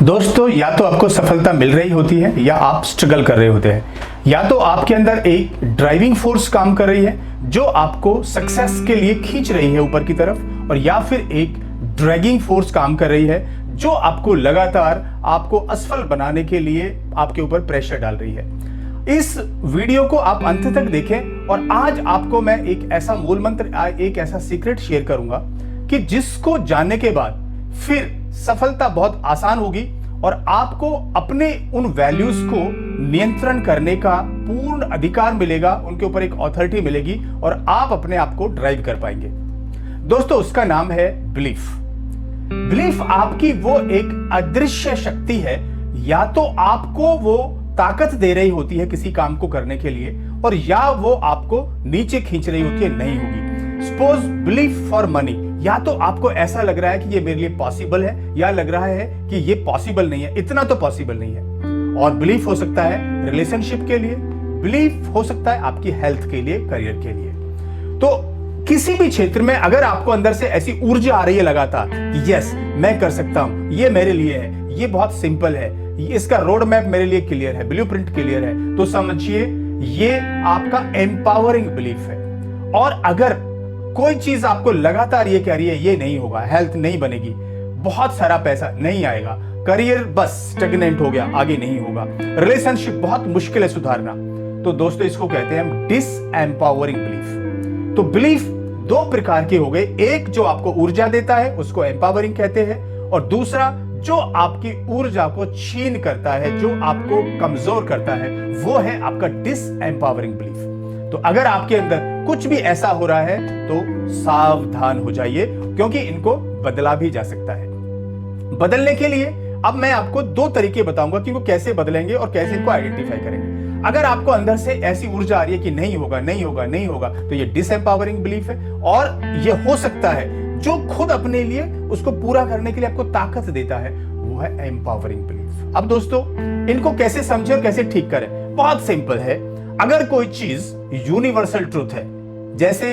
दोस्तों, या तो आपको सफलता मिल रही होती है या आप स्ट्रगल कर रहे होते हैं। या तो आपके अंदर एक ड्राइविंग फोर्स काम कर रही है जो आपको सक्सेस के लिए खींच रही है ऊपर की तरफ, और या फिर एक ड्रैगिंग फोर्स काम कर रही है जो आपको लगातार आपको असफल बनाने के लिए आपके ऊपर प्रेशर डाल रही है। इस वीडियो को आप अंत तक देखें और आज आपको मैं एक ऐसा मूल मंत्र, एक ऐसा सीक्रेट शेयर करूंगा कि जिसको जानने के बाद फिर सफलता बहुत आसान होगी और आपको अपने उन वैल्यूज को नियंत्रण करने का पूर्ण अधिकार मिलेगा, उनके ऊपर एक अथॉरिटी मिलेगी और आप अपने आप को ड्राइव कर पाएंगे। दोस्तों, उसका नाम है बिलीफ। बिलीफ आपकी वो एक अदृश्य शक्ति है, या तो आपको वो ताकत दे रही होती है किसी काम को करने के लिए, और या वो आपको नीचे खींच रही होती है, नहीं होगी। सपोज बिलीफ फॉर मनी, या तो आपको ऐसा लग रहा है कि ये मेरे लिए पॉसिबल है, या लग रहा है कि ये पॉसिबल नहीं है, इतना तो पॉसिबल नहीं है। और बिलीफ हो सकता है रिलेशनशिप के लिए, बिलीफ हो सकता है आपकी हेल्थ के लिए, करियर के लिए। तो किसी भी क्षेत्र में अगर आपको अंदर से ऐसी ऊर्जा आ रही है लगातार कि यस मैं कर सकता हूं, ये मेरे लिए है, ये बहुत सिंपल है, इसका रोड मैप मेरे लिए क्लियर है, ब्लूप्रिंट क्लियर है, तो समझिए ये आपका एम्पावरिंग बिलीफ है। और अगर कोई चीज आपको लगातार ये कह रही है ये नहीं होगा, हेल्थ नहीं बनेगी, बहुत सारा पैसा नहीं आएगा, करियर बस स्टैग्नेंट हो गया, आगे नहीं होगा, रिलेशनशिप बहुत मुश्किल है सुधारना, तो दोस्तों इसको कहते हैं हम डिसएम्पावरिंग बिलीफ। तो बिलीफ दो प्रकार के हो गए, एक जो आपको ऊर्जा देता है उसको एम्पावरिंग कहते हैं, और दूसरा जो आपकी ऊर्जा को छीन करता है, जो आपको कमजोर करता है, वो है आपका डिसएम्पावरिंग बिलीफ। तो अगर आपके अंदर कुछ भी ऐसा हो रहा है तो सावधान हो जाइए, क्योंकि इनको बदला भी जा सकता है। बदलने के लिए अब मैं आपको दो तरीके बताऊंगा कि वो कैसे बदलेंगे और कैसे इनको आइडेंटिफाई करेंगे। अगर आपको अंदर से ऐसी ऊर्जा आ रही है कि नहीं होगा नहीं होगा नहीं होगा, तो ये डिसएम्पावरिंग बिलीफ है। और ये हो सकता है जो खुद अपने लिए उसको पूरा करने के लिए आपको ताकत देता है, वो है एम्पावरिंग बिलीफ। अब दोस्तों इनको कैसे समझे और कैसे ठीक करें? बहुत सिंपल है। अगर कोई चीज यूनिवर्सल ट्रूथ है, जैसे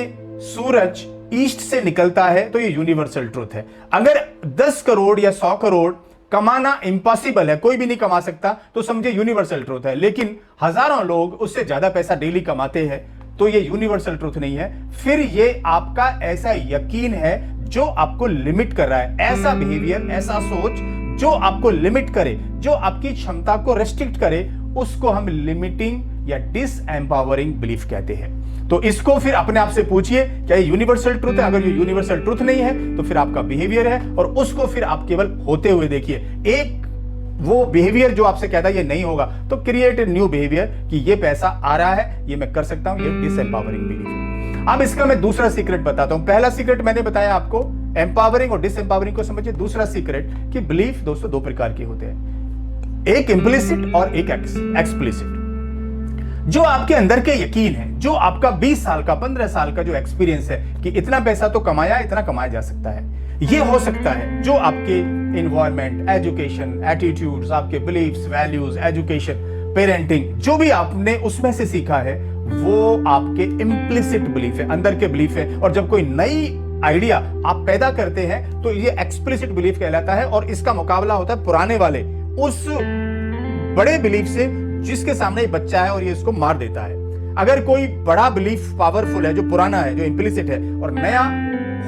सूरज ईस्ट से निकलता है, तो ये यूनिवर्सल ट्रूथ है। अगर 10 करोड़ या 100 करोड़ कमाना इम्पॉसिबल है, कोई भी नहीं कमा सकता, तो समझे यूनिवर्सल ट्रूथ है। लेकिन हजारों लोग उससे ज्यादा पैसा डेली कमाते हैं, तो ये यूनिवर्सल ट्रूथ नहीं है। फिर ये आपका ऐसा यकीन है जो आपको लिमिट कर रहा है, ऐसा बिहेवियर, ऐसा सोच जो आपको लिमिट करे, जो आपकी क्षमता को रेस्ट्रिक्ट करे, उसको हम लिमिटिंग या डिसएम्पावरिंग बिलीफ कहते हैं। तो इसको फिर अपने आप से पूछिए, क्या ये यूनिवर्सल ट्रूथ है? अगर ये यूनिवर्सल ट्रूथ नहीं है तो फिर आपका बिहेवियर है, और उसको फिर आप केवल होते हुए देखिए। एक वो बिहेवियर जो आपसे कहता है ये नहीं होगा, तो क्रिएट ए न्यू बिहेवियर कि ये पैसा आ रहा है, ये मैं कर सकता हूं, ये डिसएम्पावरिंग बिलीफ है। अब इसका मैं दूसरा सीक्रेट बताता हूं। पहला सीक्रेट मैंने बताया आपको, एम्पावरिंग और डिसएम्पावरिंग को समझिए। दूसरा सीक्रेट कि बिलीफ दोस्तों दो प्रकार के होते हैं, एक इंप्लिसिट और एक एक्सप्लिसिट। जो आपके अंदर के यकीन है, जो आपका 20 साल का 15 साल का जो एक्सपीरियंस है कि इतना पैसा तो कमाया, इतना कमाया जा सकता है, ये हो सकता है जो आपके इन्वायरमेंट, एजुकेशन, एटीट्यूड्स, आपके बिलीफ्स, वैल्यूज, एजुकेशन, पेरेंटिंग, जो भी आपने उसमें से सीखा है, वो आपके इम्प्लिसिट बिलीफ है, अंदर के बिलीफ है। और जब कोई नई आइडिया आप पैदा करते हैं तो ये एक्सप्लिसिट बिलीफ कहलाता है, और इसका मुकाबला होता है पुराने वाले उस बड़े बिलीफ से जिसके सामने ये बच्चा है और ये इसको मार देता है। अगर कोई बड़ा बिलीफ पावरफुल है जो पुराना है, जो इंप्लिसिट है, और नया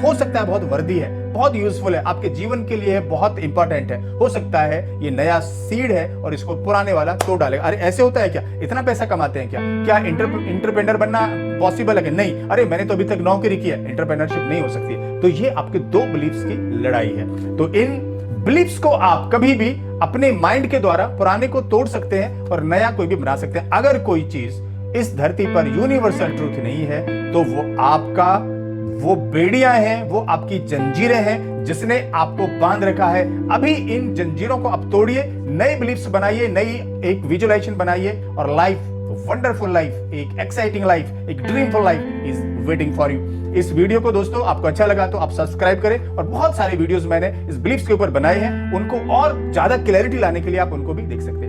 हो सकता है बहुत वर्दी है, बहुत यूजफुल है, आपके जीवन के लिए बहुत इंपॉर्टेंट है, हो सकता है ये नया सीड है और इसको पुराने वाला तोड़ डालेगा। अरे ऐसे होता है क्या? इतना पैसा कमाते हैं क्या? क्या इंटरप्रेन्योर बनना पॉसिबल है कि नहीं? अरे मैंने तो अभी तक नौकरी की है, इंटरप्रेन्योरशिप नहीं हो सकती। तो ये आपके दो बिलीफ्स की लड़ाई है। तो इन बिलीफ्स को आप कभी भी अपने माइंड के द्वारा पुराने को तोड़ सकते हैं और नया कोई भी बना सकते हैं। अगर कोई चीज इस धरती पर यूनिवर्सल ट्रूथ नहीं है तो वो आपका, वो बेड़ियां हैं, वो आपकी जंजीरें हैं जिसने आपको बांध रखा है। अभी इन जंजीरों को आप तोड़िए, नए बिलीफ्स बनाइए, नई एक विजुअलाइजेशन बनाइए, और लाइफ, वंडरफुल लाइफ, एक एक्साइटिंग लाइफ, एक dreamful life is waiting for you. इस वीडियो को दोस्तों आपको अच्छा लगा तो आप सब्सक्राइब करें, और बहुत सारे वीडियोस मैंने इस बिलीफ्स के ऊपर बनाए हैं, उनको और ज्यादा क्लैरिटी लाने के लिए आप उनको भी देख सकते हैं।